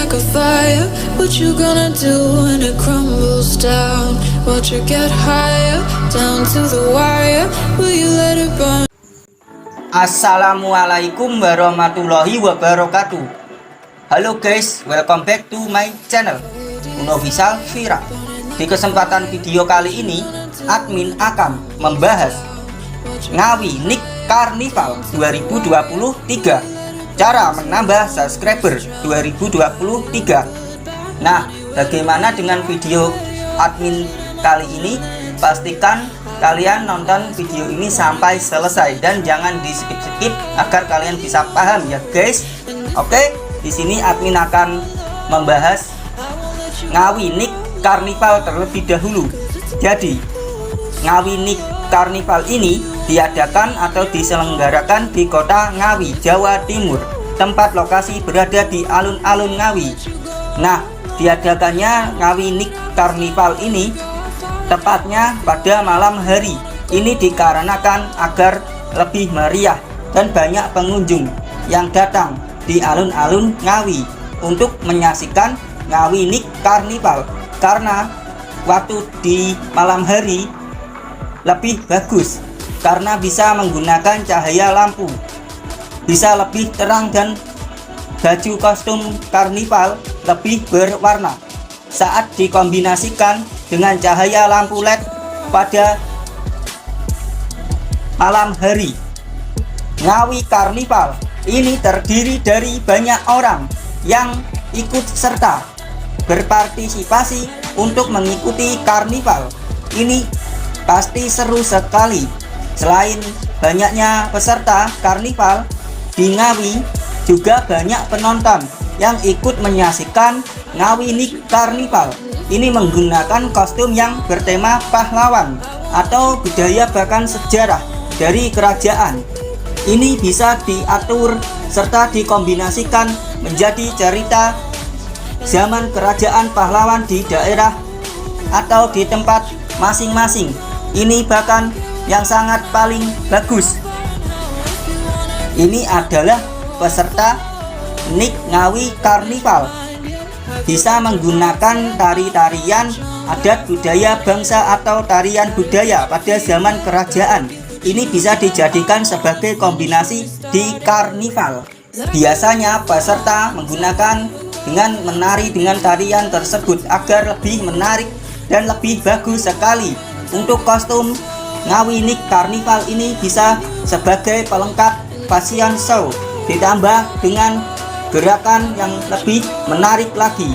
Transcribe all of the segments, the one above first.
like a fire. What you gonna do when it crumbles down? Watch it get higher, down to the wire. Will you let it burn? Assalamualaikum warahmatullahi wabarakatuh. Halo guys, welcome back to my channel Unofficial Vira. Di kesempatan video kali ini, admin akan membahas Ngawi Nick Carnival 2023, cara menambah subscriber 2023. Nah, bagaimana dengan video admin kali ini? Pastikan kalian nonton video ini sampai selesai dan jangan di skip-skip agar kalian bisa paham ya guys. Oke, di sini admin akan membahas Ngawi Nick Carnival terlebih dahulu. Jadi, Ngawi Nick Carnival ini diadakan atau diselenggarakan di kota Ngawi, Jawa Timur. Tempat lokasi berada di alun-alun Ngawi. Nah, diadakannya Ngawi Nick Carnival ini tepatnya pada malam hari. Ini dikarenakan agar lebih meriah dan banyak pengunjung yang datang di alun-alun Ngawi untuk menyaksikan Ngawi Nick Carnival. Karena waktu di malam hari lebih bagus karena bisa menggunakan cahaya lampu, bisa lebih terang dan baju kostum karnival lebih berwarna saat dikombinasikan dengan cahaya lampu LED pada malam hari. Ngawi Carnival ini terdiri dari banyak orang yang ikut serta berpartisipasi untuk mengikuti karnival. Ini pasti seru sekali. Selain banyaknya peserta karnival di Ngawi, juga banyak penonton yang ikut menyaksikan Ngawi Nick Carnival. Ini menggunakan kostum yang bertema pahlawan atau budaya bahkan sejarah dari kerajaan. Ini bisa diatur serta dikombinasikan menjadi cerita zaman kerajaan pahlawan di daerah atau di tempat masing-masing. Ini bahkan yang sangat paling bagus. Ini adalah peserta Nick Ngawi Carnival. Bisa menggunakan tari-tarian adat budaya bangsa atau tarian budaya pada zaman kerajaan. Ini bisa dijadikan sebagai kombinasi di karnival. Biasanya peserta menggunakan dengan menari dengan tarian tersebut agar lebih menarik dan lebih bagus sekali. Untuk kostum Ngawi Nick Carnival ini bisa sebagai pelengkap fashion show, ditambah dengan gerakan yang lebih menarik lagi.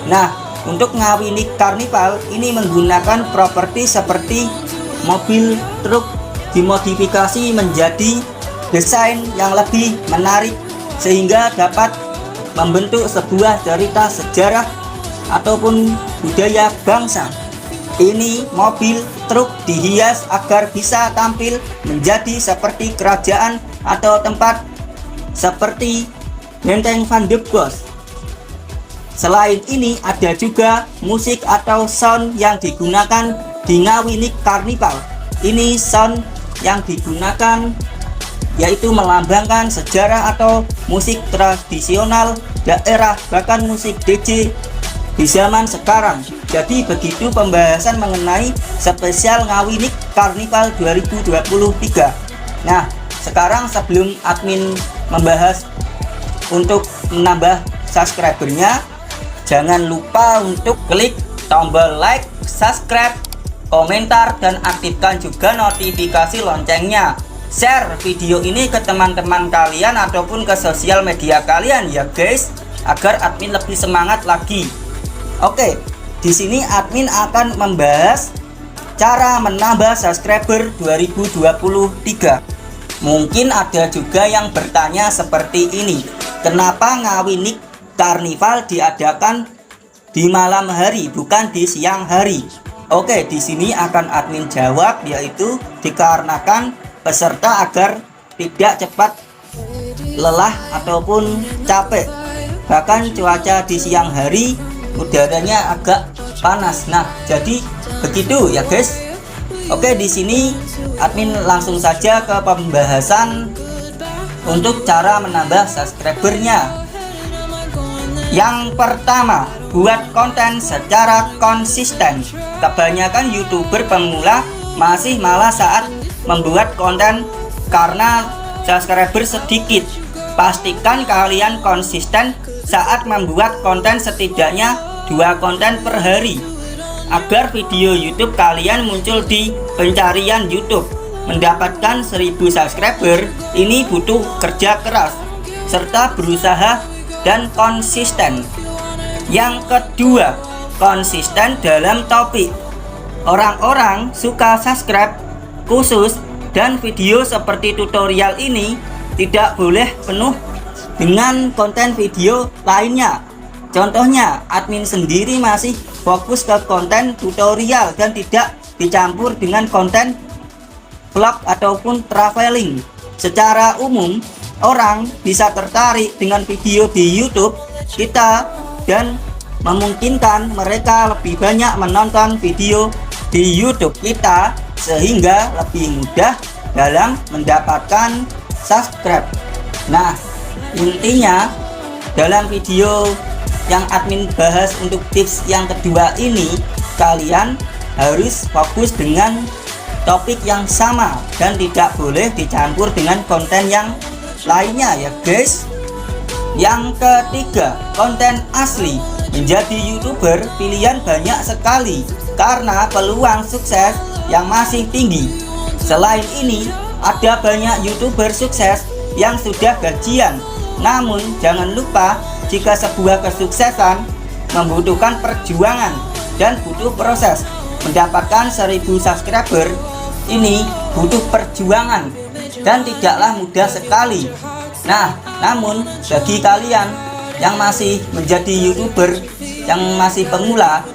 Nah, untuk Ngawi Nick Carnival ini menggunakan properti seperti mobil truk dimodifikasi menjadi desain yang lebih menarik sehingga dapat membentuk sebuah cerita sejarah ataupun budaya bangsa. Ini mobil truk dihias agar bisa tampil menjadi seperti kerajaan atau tempat seperti Benteng Van de Bos. Selain ini ada juga musik atau sound yang digunakan di Ngawi Nick Carnival. Ini sound yang digunakan yaitu melambangkan sejarah atau musik tradisional daerah, bahkan musik DJ di zaman sekarang. Jadi begitu pembahasan mengenai spesial Ngawi Nick Carnival 2023. Nah, sekarang sebelum admin membahas untuk menambah subscribernya, jangan lupa untuk klik tombol like, subscribe, komentar, dan aktifkan juga notifikasi loncengnya. Share video ini ke teman-teman kalian ataupun ke sosial media kalian ya guys, agar admin lebih semangat lagi. Oke, di sini admin akan membahas cara menambah subscriber 2023. Mungkin ada juga yang bertanya seperti ini, kenapa Ngawi Nick Carnival diadakan di malam hari bukan di siang hari? Oke, di sini akan admin jawab, yaitu dikarenakan peserta agar tidak cepat lelah ataupun capek. Bahkan cuaca di siang hari udaranya agak panas. Nah, jadi begitu ya guys. Oke, di sini admin langsung saja ke pembahasan untuk cara menambah subscribernya. Yang pertama, buat konten secara konsisten. Kebanyakan YouTuber pemula masih malas saat membuat konten karena subscriber sedikit. Pastikan kalian konsisten saat membuat konten, setidaknya 2 konten per hari, agar video YouTube kalian muncul di pencarian YouTube. Mendapatkan 1000 subscriber ini butuh kerja keras serta berusaha dan konsisten. Yang kedua, konsisten dalam topik. Orang-orang suka subscribe khusus, dan video seperti tutorial ini tidak boleh penuh dengan konten video lainnya. Contohnya, admin sendiri masih fokus ke konten tutorial dan tidak dicampur dengan konten vlog ataupun traveling. Secara umum, orang bisa tertarik dengan video di YouTube kita dan memungkinkan mereka lebih banyak menonton video di YouTube kita, sehingga lebih mudah dalam mendapatkan subscribe. Nah, intinya dalam video yang admin bahas untuk tips yang kedua ini, kalian harus fokus dengan topik yang sama dan tidak boleh dicampur dengan konten yang lainnya ya guys. Yang ketiga, konten asli. Menjadi YouTuber pilihan banyak sekali karena peluang sukses yang masih tinggi. Selain ini, ada banyak YouTuber sukses yang sudah gajian. Namun jangan lupa, jika sebuah kesuksesan membutuhkan perjuangan dan butuh proses. Mendapatkan 1000 subscriber ini butuh perjuangan dan tidaklah mudah sekali. Nah, namun bagi kalian yang masih menjadi YouTuber yang masih pemula,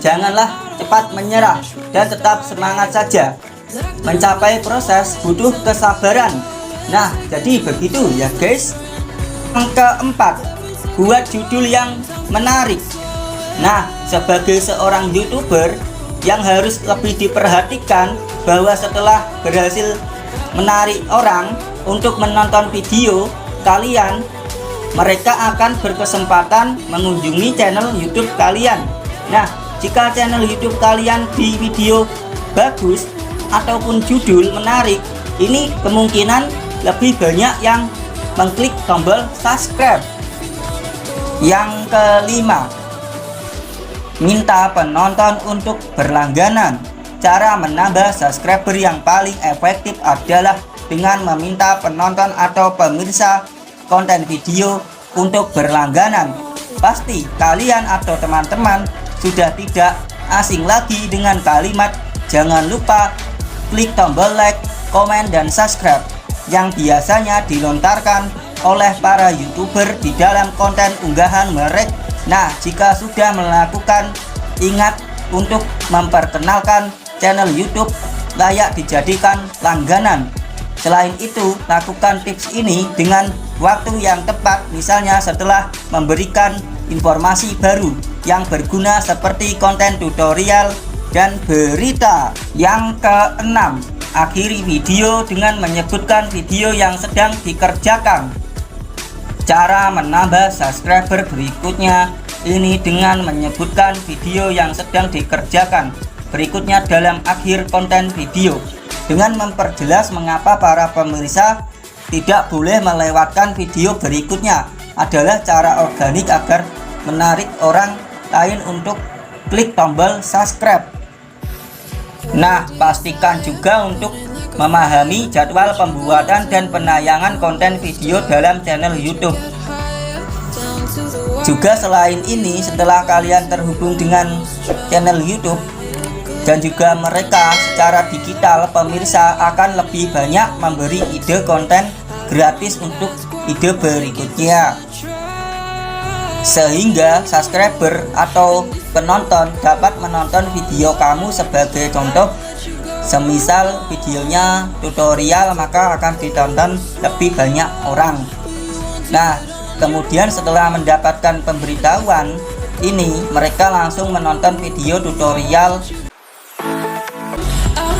janganlah cepat menyerah dan tetap semangat saja. Mencapai proses butuh kesabaran. Nah, jadi begitu ya guys. Yang keempat, buat judul yang menarik. Nah, sebagai seorang YouTuber yang harus lebih diperhatikan bahwa setelah berhasil menarik orang untuk menonton video kalian, mereka akan berkesempatan mengunjungi channel YouTube kalian. Nah, jika channel YouTube kalian di video bagus ataupun judul menarik, ini kemungkinan lebih banyak yang mengklik tombol subscribe. Yang kelima, minta penonton untuk berlangganan. Cara menambah subscriber yang paling efektif adalah dengan meminta penonton atau pemirsa konten video untuk berlangganan. Pasti kalian atau teman-teman sudah tidak asing lagi dengan kalimat jangan lupa klik tombol like, komen, dan subscribe yang biasanya dilontarkan oleh para YouTuber di dalam konten unggahan mereka. Nah, jika sudah melakukan, ingat untuk memperkenalkan channel YouTube layak dijadikan langganan. Selain itu, lakukan tips ini dengan waktu yang tepat, misalnya setelah memberikan informasi baru yang berguna seperti konten tutorial dan berita. Yang keenam, akhiri video dengan menyebutkan video yang sedang dikerjakan. Cara menambah subscriber berikutnya ini dengan menyebutkan video yang sedang dikerjakan berikutnya dalam akhir konten video, dengan memperjelas mengapa para pemirsa tidak boleh melewatkan video berikutnya adalah cara organik agar menarik orang lain untuk klik tombol subscribe. Nah, pastikan juga untuk memahami jadwal pembuatan dan penayangan konten video dalam channel YouTube. Juga selain ini, setelah kalian terhubung dengan channel YouTube dan juga mereka secara digital, pemirsa akan lebih banyak memberi ide konten gratis untuk ide berikutnya, sehingga subscriber atau penonton dapat menonton video kamu. Sebagai contoh, semisal videonya tutorial, maka akan ditonton lebih banyak orang. Nah, kemudian setelah mendapatkan pemberitahuan ini, mereka langsung menonton video tutorial.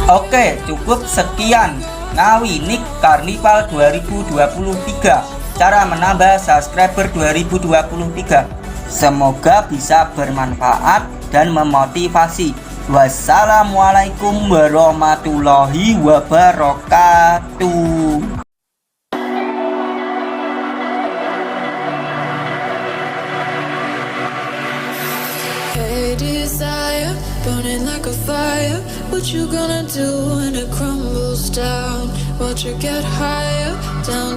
Oke, cukup sekian Ngawi Nick Carnival 2023, cara menambah subscriber 2023. Semoga bisa bermanfaat dan memotivasi. Wassalamualaikum warahmatullahi wabarakatuh. Hey desire, burning like a fire. What you gonna do when it crumbles down? Watch it get higher, down